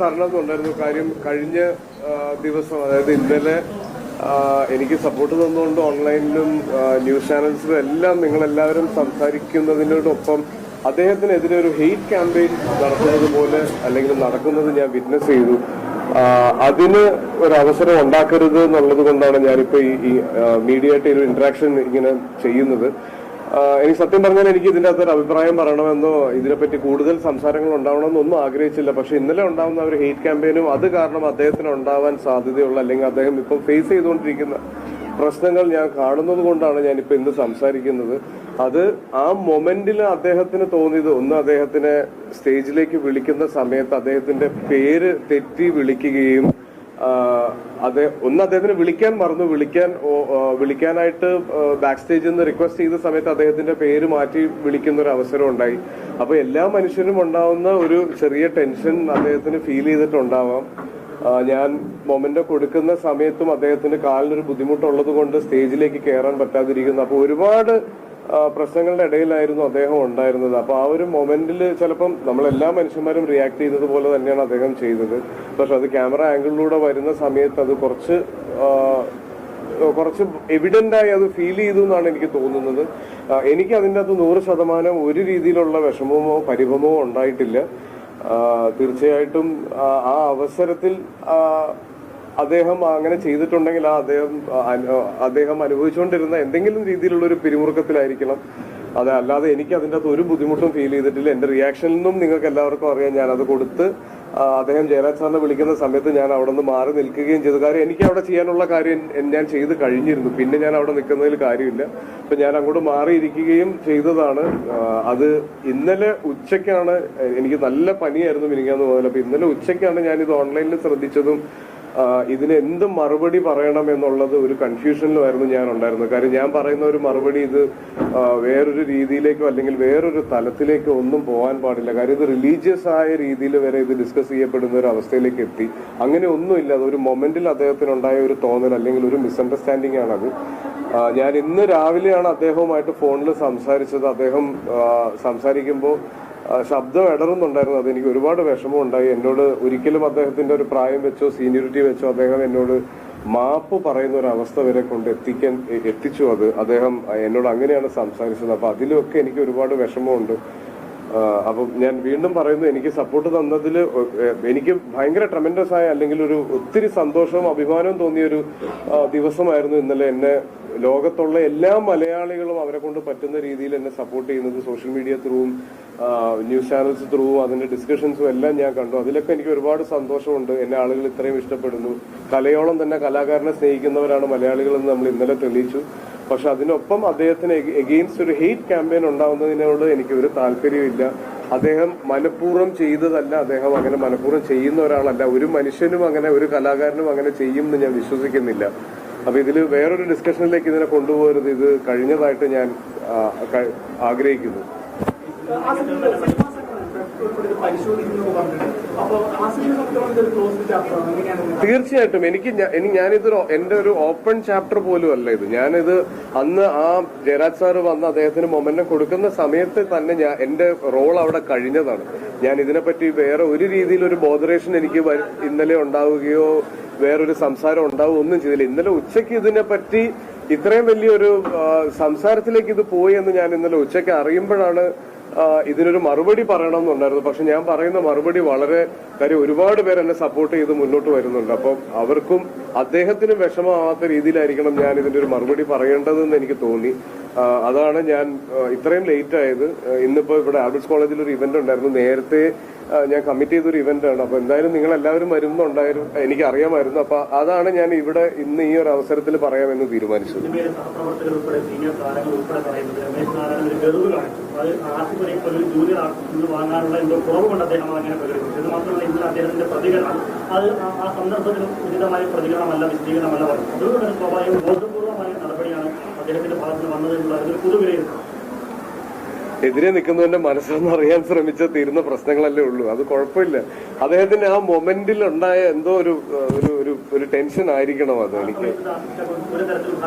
തരണമെന്നുണ്ടായിരുന്നു. കാര്യം കഴിഞ്ഞ ദിവസം, അതായത് ഇന്നലെ എനിക്ക് സപ്പോർട്ട് തന്നുകൊണ്ട് ഓൺലൈനിലും ന്യൂസ് ചാനൽസിലും എല്ലാം നിങ്ങളെല്ലാവരും സംസാരിക്കുന്നതിനോടൊപ്പം അദ്ദേഹത്തിനെതിരെ ഒരു ഹെയ്റ്റ് ക്യാമ്പയിൻ നടത്തുന്നത് പോലെ അല്ലെങ്കിൽ നടക്കുന്നത് ഞാൻ വിറ്റ്നസ് ചെയ്തു. അതിന് ഒരു അവസരം ഉണ്ടാക്കരുത് എന്നുള്ളത് കൊണ്ടാണ് ഞാനിപ്പോൾ ഈ മീഡിയ ആയിട്ട് ഒരു ഇന്ററാക്ഷൻ ഇങ്ങനെ ചെയ്യുന്നത്. എനിക്ക് സത്യം പറഞ്ഞാൽ എനിക്ക് ഇതിന്റെ അകത്തൊരു അഭിപ്രായം പറയണമെന്നോ ഇതിനെപ്പറ്റി കൂടുതൽ സംസാരങ്ങൾ ഉണ്ടാവണമെന്നോ ഒന്നും ആഗ്രഹിച്ചില്ല. പക്ഷെ ഇന്നലെ ഉണ്ടാവുന്ന ഒരു ഹെയ്റ്റ് ക്യാമ്പയിനും അത് കാരണം അദ്ദേഹത്തിന് ഉണ്ടാവാൻ സാധ്യതയുള്ള അല്ലെങ്കിൽ അദ്ദേഹം ഇപ്പം ഫേസ് ചെയ്തുകൊണ്ടിരിക്കുന്ന പ്രശ്നങ്ങൾ ഞാൻ കാണുന്നത് കൊണ്ടാണ് ഞാനിപ്പോൾ ഇന്ന് സംസാരിക്കുന്നത്. അത് ആ മൊമെന്റിൽ അദ്ദേഹത്തിന് തോന്നിയത്, ഒന്ന് അദ്ദേഹത്തിനെ സ്റ്റേജിലേക്ക് വിളിക്കുന്ന സമയത്ത് അദ്ദേഹത്തിന്റെ പേര് തെറ്റി വിളിക്കുകയും അദ്ദേഹത്തിന് വിളിക്കാൻ മറന്നു, വിളിക്കാനായിട്ട് ബാക്ക് സ്റ്റേജിൽ നിന്ന് റിക്വസ്റ്റ് ചെയ്ത സമയത്ത് അദ്ദേഹത്തിന്റെ പേര് മാറ്റി വിളിക്കുന്ന ഒരു അവസരം ഉണ്ടായി. അപ്പൊ എല്ലാ മനുഷ്യരും ഉണ്ടാവുന്ന ഒരു ചെറിയ ടെൻഷൻ അദ്ദേഹത്തിന് ഫീൽ ചെയ്തിട്ടുണ്ടാവാം. ഞാൻ മൊമെന്റ് കൊടുക്കുന്ന സമയത്തും അദ്ദേഹത്തിന് കാലിനൊരു ബുദ്ധിമുട്ടുള്ളത് കൊണ്ട് സ്റ്റേജിലേക്ക് കയറാൻ പറ്റാതിരിക്കുന്നു. അപ്പൊ ഒരുപാട് പ്രശ്നങ്ങളുടെ ഇടയിലായിരുന്നു അദ്ദേഹം ഉണ്ടായിരുന്നത്. അപ്പൊ ആ ഒരു മൊമെന്റിൽ ചിലപ്പം നമ്മളെല്ലാ മനുഷ്യന്മാരും റിയാക്ട് ചെയ്യുന്നത് പോലെ തന്നെയാണ് അദ്ദേഹം ചെയ്തത്. പക്ഷെ അത് ക്യാമറ ആംഗിളിലൂടെ വരുന്ന സമയത്ത് അത് കുറച്ച് എവിഡന്റ് ആയി അത് ഫീൽ ചെയ്തു എന്നാണ് എനിക്ക് തോന്നുന്നത്. എനിക്ക് അതിൻ്റെ അകത്ത് 100% ഒരു രീതിയിലുള്ള വിഷമമോ പരിഭവമോ ഉണ്ടായിട്ടില്ല. തീർച്ചയായിട്ടും ആ അവസരത്തിൽ അദ്ദേഹം അങ്ങനെ ചെയ്തിട്ടുണ്ടെങ്കിൽ അദ്ദേഹം അനുഭവിച്ചുകൊണ്ടിരുന്ന എന്തെങ്കിലും രീതിയിലുള്ള ഒരു പിരിമുറുക്കത്തിലായിരിക്കണം. അല്ലാതെ എനിക്ക് അതിൻ്റെ അകത്ത് ഒരു ബുദ്ധിമുട്ടും ഫീൽ ചെയ്തിട്ടില്ല. എന്റെ റിയാക്ഷനിൽ നിന്നും നിങ്ങൾക്ക് എല്ലാവർക്കും അറിയാം. ഞാനത് കൊടുത്ത് അദ്ദേഹം ജയരാജ് സാറിനെ വിളിക്കുന്ന സമയത്ത് ഞാൻ അവിടെ നിന്ന് മാറി നിൽക്കുകയും ചെയ്തു. കാര്യം എനിക്ക് അവിടെ ചെയ്യാനുള്ള കാര്യം ഞാൻ ചെയ്ത് കഴിഞ്ഞിരുന്നു. പിന്നെ ഞാൻ അവിടെ നിൽക്കുന്നതിൽ കാര്യമില്ല. അപ്പൊ ഞാൻ അങ്ങോട്ട് മാറിയിരിക്കുകയും ചെയ്തതാണ്. അത് ഇന്നലെ ഉച്ചയ്ക്കാണ്, എനിക്ക് നല്ല പനിയായിരുന്നു മിനിങ്ങാന്ന് മുതൽ. അപ്പൊ ഇന്നലെ ഉച്ചയ്ക്കാണ് ഞാനിത് ഓൺലൈനിൽ ശ്രദ്ധിച്ചതും ഇതിന് എന്ത് മറുപടി പറയണം എന്നുള്ളത് ഒരു കൺഫ്യൂഷനിലുമായിരുന്നു ഞാൻ ഉണ്ടായിരുന്നത്. കാര്യം ഞാൻ പറയുന്ന ഒരു മറുപടി ഇത് വേറൊരു രീതിയിലേക്കോ അല്ലെങ്കിൽ വേറൊരു തലത്തിലേക്കോ ഒന്നും പോകാൻ പാടില്ല. കാര്യം ഇത് റിലീജിയസ് ആയ രീതിയിൽ വരെ ഇത് ഡിസ്കസ് ചെയ്യപ്പെടുന്ന ഒരു അവസ്ഥയിലേക്ക് എത്തി. അങ്ങനെ ഒന്നുമില്ല. അതൊരു മൊമെന്റിൽ അദ്ദേഹത്തിനുണ്ടായ ഒരു തോന്നൽ അല്ലെങ്കിൽ ഒരു മിസ്അണ്ടർസ്റ്റാൻഡിംഗ് ആണത്. ഞാൻ ഇന്ന് രാവിലെയാണ് അദ്ദേഹവുമായിട്ട് ഫോണിൽ സംസാരിച്ചത്. അദ്ദേഹം സംസാരിക്കുമ്പോൾ ശബ്ദം ഇടറുന്നുണ്ടായിരുന്നു. അതെനിക്ക് ഒരുപാട് വിഷമം ഉണ്ടായി. എന്നോട് ഒരിക്കലും അദ്ദേഹത്തിന്റെ ഒരു പ്രായം വെച്ചോ സീനിയോറിറ്റി വെച്ചോ അദ്ദേഹം എന്നോട് മാപ്പ് പറയുന്ന ഒരു അവസ്ഥ വരെ കൊണ്ട് എത്തിച്ചു. അദ്ദേഹം എന്നോട് അങ്ങനെയാണ് സംസാരിച്ചത്. അപ്പൊ അതിലൊക്കെ എനിക്ക് ഒരുപാട് വിഷമമുണ്ട്. അപ്പം ഞാൻ വീണ്ടും പറയുന്നു, എനിക്ക് സപ്പോർട്ട് തന്നതിൽ എനിക്ക് ഭയങ്കര ട്രെമൻഡസ് ആയ അല്ലെങ്കിൽ ഒരു ഒത്തിരി സന്തോഷവും അഭിമാനവും തോന്നിയൊരു ദിവസമായിരുന്നു ഇന്നലെ. എന്നെ ലോകത്തുള്ള എല്ലാ മലയാളികളും അവരെ കൊണ്ട് പറ്റുന്ന രീതിയിൽ എന്നെ സപ്പോർട്ട് ചെയ്യുന്നത് സോഷ്യൽ മീഡിയ ത്രൂവും ന്യൂസ് ചാനൽസ് ത്രൂവും അതിന്റെ ഡിസ്കഷൻസും എല്ലാം ഞാൻ കണ്ടു. അതിലൊക്കെ എനിക്ക് ഒരുപാട് സന്തോഷമുണ്ട്. എന്നെ ആളുകൾ ഇത്രയും ഇഷ്ടപ്പെടുന്നു. കലയോളം തന്നെ കലാകാരനെ സ്നേഹിക്കുന്നവരാണ് മലയാളികളെന്ന് നമ്മൾ ഇന്നലെ തെളിയിച്ചു. പക്ഷെ അതിനൊപ്പം അദ്ദേഹത്തിന് എഗെയിൻസ്റ്റ് ഒരു ഹെയ്റ്റ് ക്യാമ്പയിൻ ഉണ്ടാവുന്നതിനോട് എനിക്ക് ഒരു താല്പര്യമില്ല. അദ്ദേഹം മനഃപൂർവ്വം ചെയ്തതല്ല. അദ്ദേഹം അങ്ങനെ മനഃപൂർവ്വം ചെയ്യുന്ന ഒരാളല്ല. ഒരു മനുഷ്യനും അങ്ങനെ ഒരു കലാകാരനും അങ്ങനെ ചെയ്യുമെന്ന് ഞാൻ വിശ്വസിക്കുന്നില്ല. അപ്പൊ ഇതിൽ വേറൊരു ഡിസ്കഷനിലേക്ക് ഇതിനെ കൊണ്ടുപോകരുത്. ഇത് കഴിഞ്ഞതായിട്ട് ഞാൻ ആഗ്രഹിക്കുന്നു. തീർച്ചയായിട്ടും എന്റെ ഒരു ഓപ്പൺ ചാപ്റ്റർ പോലും അല്ല ഇത്. ഞാനിത് അന്ന് ആ ജയരാജ് സാറ് വന്ന് അദ്ദേഹത്തിന് മൊമെന്റം കൊടുക്കുന്ന സമയത്ത് തന്നെ എന്റെ റോൾ അവിടെ കഴിഞ്ഞതാണ്. ഞാൻ ഇതിനെപ്പറ്റി വേറെ ഒരു രീതിയിലൊരു ബോധറേഷൻ എനിക്ക് ഇന്നലെ ഉണ്ടാവുകയോ വേറൊരു സംസാരം ഉണ്ടാവുകയോ ഒന്നും ചെയ്തില്ല. ഇന്നലെ ഉച്ചയ്ക്ക് ഇതിനെപ്പറ്റി ഇത്രയും വലിയൊരു സംസാരത്തിലേക്ക് ഇത് പോയി എന്ന് ഞാൻ ഇന്നലെ ഉച്ചയ്ക്ക് അറിയുമ്പോഴാണ് ഇതിനൊരു മറുപടി പറയണമെന്നുണ്ടായിരുന്നു. പക്ഷെ ഞാൻ പറയുന്ന മറുപടി വളരെ കാര്യം ഒരുപാട് പേര് എന്നെ സപ്പോർട്ട് ചെയ്ത് മുന്നോട്ട് വരുന്നുണ്ട്. അപ്പം അവർക്കും അദ്ദേഹത്തിനും വിഷമമാവാത്ത രീതിയിലായിരിക്കണം ഞാൻ ഇതിന്റെ ഒരു മറുപടി പറയേണ്ടതെന്ന് എനിക്ക് തോന്നി. അതാണ് ഞാൻ ഇത്രയും ലേറ്റ് ആയത്. ഇന്നിപ്പോ ഇവിടെ ആൽബർട്ട്സ് കോളേജിൽ ഒരു ഇവന്റ് ഉണ്ടായിരുന്നു. നേരത്തെ ഞാൻ കമ്മിറ്റ് ചെയ്തൊരു ഇവന്റ് ആണ്. അപ്പൊ എന്തായാലും നിങ്ങൾ എല്ലാവരും വരുന്നുണ്ടായിരുന്നു, എനിക്ക് അറിയാമായിരുന്നു. അപ്പൊ അതാണ് ഞാൻ ഇവിടെ ഇന്ന് ഈ ഒരു അവസരത്തിൽ പറയാമെന്ന് തീരുമാനിച്ചത്. എതിരെ നിൽക്കുന്നവന്റെ മനസ്സെന്ന് അറിയാൻ ശ്രമിച്ച തീരുന്ന പ്രശ്നങ്ങളല്ലേ ഉള്ളൂ. അത് കുഴപ്പമില്ല. അദ്ദേഹത്തിന്റെ ആ മൊമെന്റിൽ ഉണ്ടായ എന്തോ ഒരു ടെൻഷൻ ആയിരിക്കണം. അത് എനിക്ക്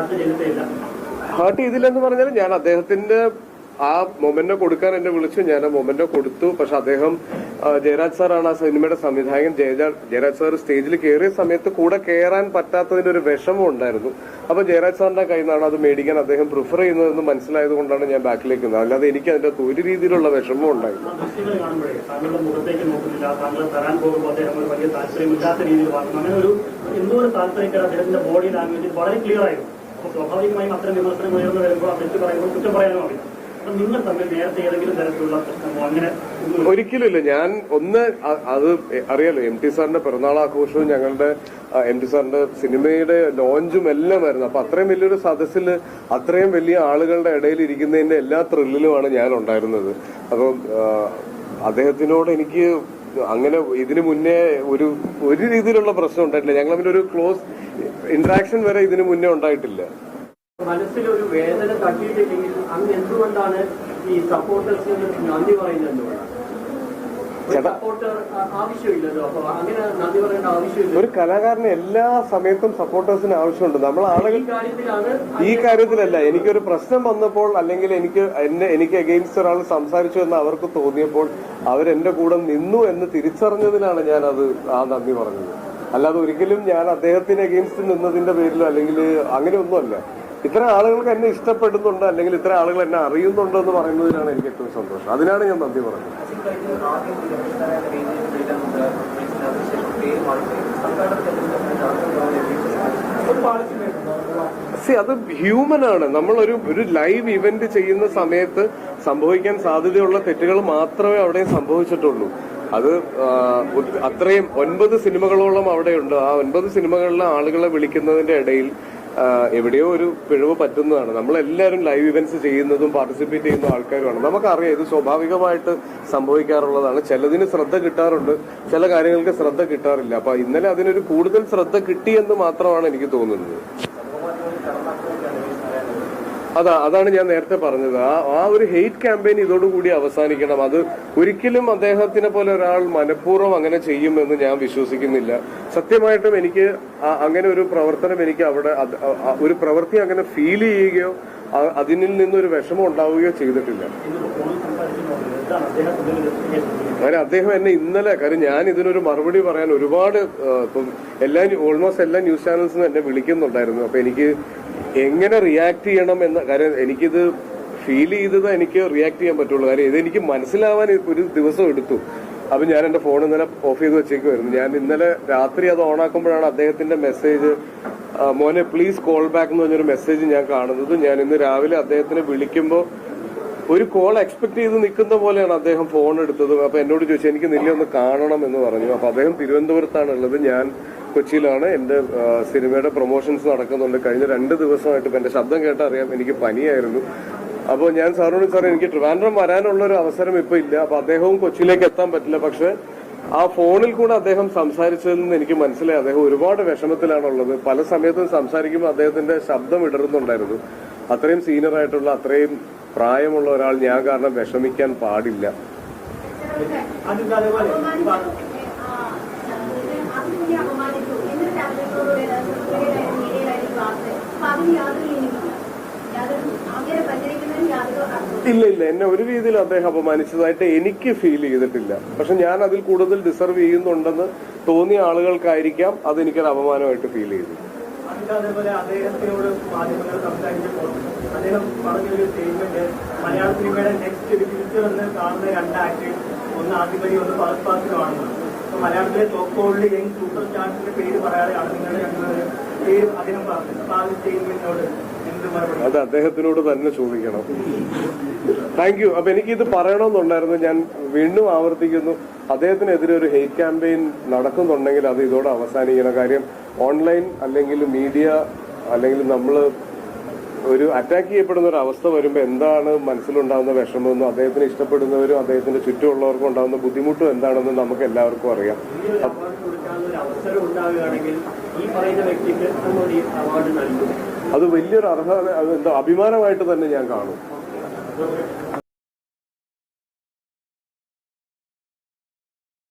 ഹേർട്ട് ചെയ്തില്ലെന്ന് പറഞ്ഞാൽ ഞാൻ അദ്ദേഹത്തിന്റെ ആ മൊമെന്റോ കൊടുക്കാൻ എന്നെ വിളിച്ചു, ഞാൻ ആ മൊമെന്റോ കൊടുത്തു. പക്ഷെ അദ്ദേഹം ജയരാജ് സാറാണ് ആ സിനിമയുടെ സംവിധായകൻ. ജയരാജ് സാർ സ്റ്റേജിൽ കയറിയ സമയത്ത് കൂടെ കയറാൻ പറ്റാത്തതിന്റെ ഒരു വിഷമം ഉണ്ടായിരുന്നു. അപ്പൊ ജയരാജ് സാറിന്റെ കയ്യിൽ നിന്നാണ് അത് മേടിക്കാൻ അദ്ദേഹം പ്രിഫർ ചെയ്യുന്നതെന്ന് മനസ്സിലായത് കൊണ്ടാണ് ഞാൻ ബാക്കിലേക്ക് നിന്നത്. അല്ലാതെ എനിക്ക് അതിന്റെ ഒരു രീതിയിലുള്ള വിഷമം ഉണ്ടായിരുന്നു. ബോഡി ലാംഗ്വേജ് വളരെ ക്ലിയർ ആയിരുന്നു. സ്വാഭാവികമായും അത്തരം വിമർശനം ഉയർന്നു വരുമ്പോൾ തെറ്റ് പറയുമ്പോൾ കുറ്റം പറയാനും അറിയാം. നിങ്ങൾ തമ്മിൽ നേരത്തെ ഏതെങ്കിലും തരത്തിലുള്ള പ്രശ്നമോ അങ്ങനെ ഒരിക്കലുമില്ല. ഞാൻ അത് അറിയാലോ, MT സാറിന്റെ പിറന്നാൾ ആഘോഷവും ഞങ്ങളുടെ MT സാറിന്റെ സിനിമയുടെ ലോഞ്ചും എല്ലാമായിരുന്നു. അപ്പൊ അത്രയും വലിയൊരു സദസ്സിൽ അത്രയും വലിയ ആളുകളുടെ ഇടയിൽ ഇരിക്കുന്നതിന്റെ എല്ലാ ത്രില്ലിലുമാണ് ഞാൻ ഉണ്ടായിരുന്നത്. അപ്പം അദ്ദേഹത്തിനോട് എനിക്ക് അങ്ങനെ ഇതിനു മുന്നേ ഒരു രീതിയിലുള്ള പ്രശ്നം ഉണ്ടായിട്ടില്ല. ഞങ്ങൾ തമ്മിൽ ഒരു ക്ലോസ് ഇന്ററാക്ഷൻ വരെ ഇതിനു മുന്നേ ഉണ്ടായിട്ടില്ല. മനസ്സിലൊരു വേദന തട്ടിയിട്ടില്ലെങ്കിൽ അന്ന് എന്തുകൊണ്ടാണ് ഈ സപ്പോർട്ടേഴ്സിന് നന്ദി പറയുന്നത്? ഒരു കലാകാരന് എല്ലാ സമയത്തും സപ്പോർട്ടേഴ്സിന് ആവശ്യമുണ്ട്. നമ്മൾ ആളുകൾ ഈ കാര്യത്തിലല്ല. എനിക്കൊരു പ്രശ്നം വന്നപ്പോൾ അല്ലെങ്കിൽ എനിക്ക് അഗെയിൻസ്റ്റ് ഒരാൾ സംസാരിച്ചു എന്ന് അവർക്ക് തോന്നിയപ്പോൾ അവരെന്റെ കൂടെ നിന്നു എന്ന് തിരിച്ചറിഞ്ഞതിനാണ് ഞാൻ ആ നന്ദി പറഞ്ഞത്. അല്ലാതെ ഒരിക്കലും ഞാൻ അദ്ദേഹത്തിന് അഗെയിൻസ്റ്റ് നിന്നതിന്റെ പേരിലോ അല്ലെങ്കിൽ അങ്ങനെയൊന്നുമല്ല. ഇത്ര ആളുകൾക്ക് എന്നെ ഇഷ്ടപ്പെടുന്നുണ്ട് അല്ലെങ്കിൽ ഇത്ര ആളുകൾ എന്നെ അറിയുന്നുണ്ട് എന്ന് പറയുന്നതിനാണ് എനിക്ക് ഏറ്റവും സന്തോഷം. അതിനാണ് ഞാൻ നന്ദി പറഞ്ഞത്. അത് ഹ്യൂമനാണ്. നമ്മൾ ഒരു ലൈവ് ഇവന്റ് ചെയ്യുന്ന സമയത്ത് സംഭവിക്കാൻ സാധ്യതയുള്ള തെറ്റുകൾ മാത്രമേ അവിടെ സംഭവിച്ചിട്ടുള്ളൂ. അത് അത്രയും 9 സിനിമകളോളം അവിടെയുണ്ട്. ആ 9 സിനിമകളിലെ ആളുകളെ വിളിക്കുന്നതിന്റെ ഇടയിൽ എവിടെയോ ഒരു പിഴവ് പറ്റുന്നതാണ്. നമ്മളെല്ലാവരും ലൈവ് ഇവന്റ്സ് ചെയ്യുന്നതും പാർട്ടിസിപ്പേറ്റ് ചെയ്യുന്ന ആൾക്കാരുമാണ്. നമുക്കറിയാം ഇത് സ്വാഭാവികമായിട്ട് സംഭവിക്കാറുള്ളതാണ്. ചിലതിന് ശ്രദ്ധ കിട്ടാറുണ്ട്, ചില കാര്യങ്ങൾക്ക് ശ്രദ്ധ കിട്ടാറില്ല. അപ്പൊ ഇന്നലെ അതിനൊരു കൂടുതൽ ശ്രദ്ധ കിട്ടിയെന്ന് മാത്രമാണ് എനിക്ക് തോന്നുന്നത്. അതാണ് ഞാൻ നേരത്തെ പറഞ്ഞത്. ആ ഒരു ഹെയ്റ്റ് ക്യാമ്പയിൻ ഇതോടുകൂടി അവസാനിക്കണം. അത് ഒരിക്കലും അദ്ദേഹത്തിനെ പോലെ ഒരാൾ മനഃപൂർവ്വം അങ്ങനെ ചെയ്യുമെന്ന് ഞാൻ വിശ്വസിക്കുന്നില്ല. സത്യമായിട്ടും എനിക്ക് അങ്ങനെ ഒരു പ്രവർത്തനം എനിക്ക് അവിടെ ഒരു പ്രവൃത്തി അങ്ങനെ ഫീൽ ചെയ്യുകയോ അതിനിൽ നിന്നൊരു വിഷമം ഉണ്ടാവുകയോ ചെയ്തിട്ടില്ല. അങ്ങനെ അദ്ദേഹം എന്നെ ഇന്നലെ, കാര്യം ഞാൻ ഇതിനൊരു മറുപടി പറയാൻ ഒരുപാട് ഇപ്പം ഓൾമോസ്റ്റ് എല്ലാ ന്യൂസ് ചാനൽസിനും എന്നെ വിളിക്കുന്നുണ്ടായിരുന്നു. അപ്പൊ എനിക്ക് എങ്ങനെ റിയാക്ട് ചെയ്യണം എന്ന കാര്യം എനിക്കിത് ഫീൽ ചെയ്തത് എനിക്ക് റിയാക്ട് ചെയ്യാൻ പറ്റുള്ളൂ. കാര്യം ഇതെനിക്ക് മനസ്സിലാവാൻ ഒരു ദിവസം എടുത്തു. അപ്പൊ ഞാൻ എന്റെ ഫോൺ ഇന്നലെ ഓഫ് ചെയ്ത് വെച്ചേക്കുമായിരുന്നു. ഞാൻ ഇന്നലെ രാത്രി അത് ഓണാക്കുമ്പോഴാണ് അദ്ദേഹത്തിന്റെ മെസ്സേജ്, മോനെ പ്ലീസ് കോൾ ബാക്ക് എന്ന് പറഞ്ഞൊരു മെസ്സേജ് ഞാൻ കാണുന്നത്. ഞാൻ ഇന്ന് രാവിലെ അദ്ദേഹത്തിനെ വിളിക്കുമ്പോൾ ഒരു കോൾ എക്സ്പെക്ട് ചെയ്ത് നിൽക്കുന്ന പോലെയാണ് അദ്ദേഹം ഫോൺ എടുത്തത്. അപ്പൊ എന്നോട് ചോദിച്ചു എനിക്ക് നിന്നെ ഒന്ന് കാണണം എന്ന് പറഞ്ഞു. അപ്പൊ അദ്ദേഹം തിരുവനന്തപുരത്താണ് ഉള്ളത്, ഞാൻ കൊച്ചിയിലാണ്. എന്റെ സിനിമയുടെ പ്രൊമോഷൻസ് നടക്കുന്നുണ്ട്. കഴിഞ്ഞ 2 ദിവസമായിട്ട് എന്റെ ശബ്ദം കേട്ടറിയാം എനിക്ക് പനിയായിരുന്നു. അപ്പോൾ ഞാൻ സാറിനോട് സാർ എനിക്ക് ട്രിവാൻഡ്രം വരാനുള്ള ഒരു അവസരം ഇപ്പൊ ഇല്ല, അപ്പൊ അദ്ദേഹവും കൊച്ചിയിലേക്ക് എത്താൻ പറ്റില്ല. പക്ഷെ ആ ഫോണിൽ കൂടെ അദ്ദേഹം സംസാരിച്ചതിൽ നിന്ന് എനിക്ക് മനസ്സിലായി അദ്ദേഹം ഒരുപാട് വിഷമത്തിലാണുള്ളത്. പല സമയത്തും സംസാരിക്കുമ്പോൾ അദ്ദേഹത്തിന്റെ ശബ്ദം ഇടറുന്നുണ്ടായിരുന്നു. അത്രയും സീനിയർ ആയിട്ടുള്ള അത്രയും പ്രായമുള്ള ഒരാൾ ഞാൻ കാരണം വിഷമിക്കാൻ പാടില്ല. ഇല്ല, എന്നെ ഒരു രീതിയിൽ അദ്ദേഹം അപമാനിച്ചതായിട്ട് എനിക്ക് ഫീൽ ചെയ്തിട്ടില്ല. പക്ഷെ ഞാൻ അതിൽ കൂടുതൽ ഡിസർവ് ചെയ്യുന്നുണ്ടെന്ന് തോന്നിയ ആളുകൾക്കായിരിക്കാം അതെനിക്കൊരു അപമാനമായിട്ട് ഫീൽ ചെയ്തു. അതേപോലെ അദ്ദേഹത്തിനോട് മാധ്യമങ്ങൾ സംസാരിച്ചപ്പോൾ അദ്ദേഹം പറഞ്ഞൊരു സ്റ്റേറ്റ്മെന്റ്, മലയാള സിനിമയുടെ നെക്സ്റ്റ് തിരിച്ചു വന്ന് കാണുന്ന 2 ആക്ടേഴ്സ്, ഒന്ന് ആദിപരി, ഒന്ന് ഫഹദ് ഫാസിലുമാണെന്ന്. അപ്പൊ മലയാളത്തിലെ ടോപ്പ് ഗോൾഡ് യങ് സൂപ്പർ സ്റ്റാർസിന്റെ പേര് പറയാതെയാണ് നിങ്ങളുടെ 2 പേര് അദ്ദേഹം പറഞ്ഞത്. അപ്പൊ ആ സ്റ്റേറ്റ്മെന്റിനോട് എന്ത് മറുപടി? അത് അദ്ദേഹത്തിനോട് തന്നെ ചോദിക്കണം. Thank you. അപ്പൊ എനിക്കിത് പറയണമെന്നുണ്ടായിരുന്നു. ഞാൻ വീണ്ടും ആവർത്തിക്കുന്നു, അദ്ദേഹത്തിനെതിരെ ഒരു ഹെയ്റ്റ് ക്യാമ്പയിൻ നടക്കുന്നുണ്ടെങ്കിൽ അത് ഇതോടെ അവസാനിക്കണം. കാര്യം ഓൺലൈൻ അല്ലെങ്കിൽ മീഡിയ അല്ലെങ്കിൽ നമ്മൾ ഒരു അറ്റാക്ക് ചെയ്യപ്പെടുന്ന ഒരു അവസ്ഥ വരുമ്പോൾ എന്താണ് മനസ്സിലുണ്ടാകുന്ന വിഷമമെന്നും അദ്ദേഹത്തിന് ഇഷ്ടപ്പെടുന്നവരും അദ്ദേഹത്തിന്റെ ചുറ്റുമുള്ളവർക്കും ഉണ്ടാകുന്ന ബുദ്ധിമുട്ടും എന്താണെന്ന് നമുക്ക് എല്ലാവർക്കും അറിയാം. അത് വലിയൊരു അർഹത, അഭിമാനമായിട്ട് തന്നെ ഞാൻ കാണും.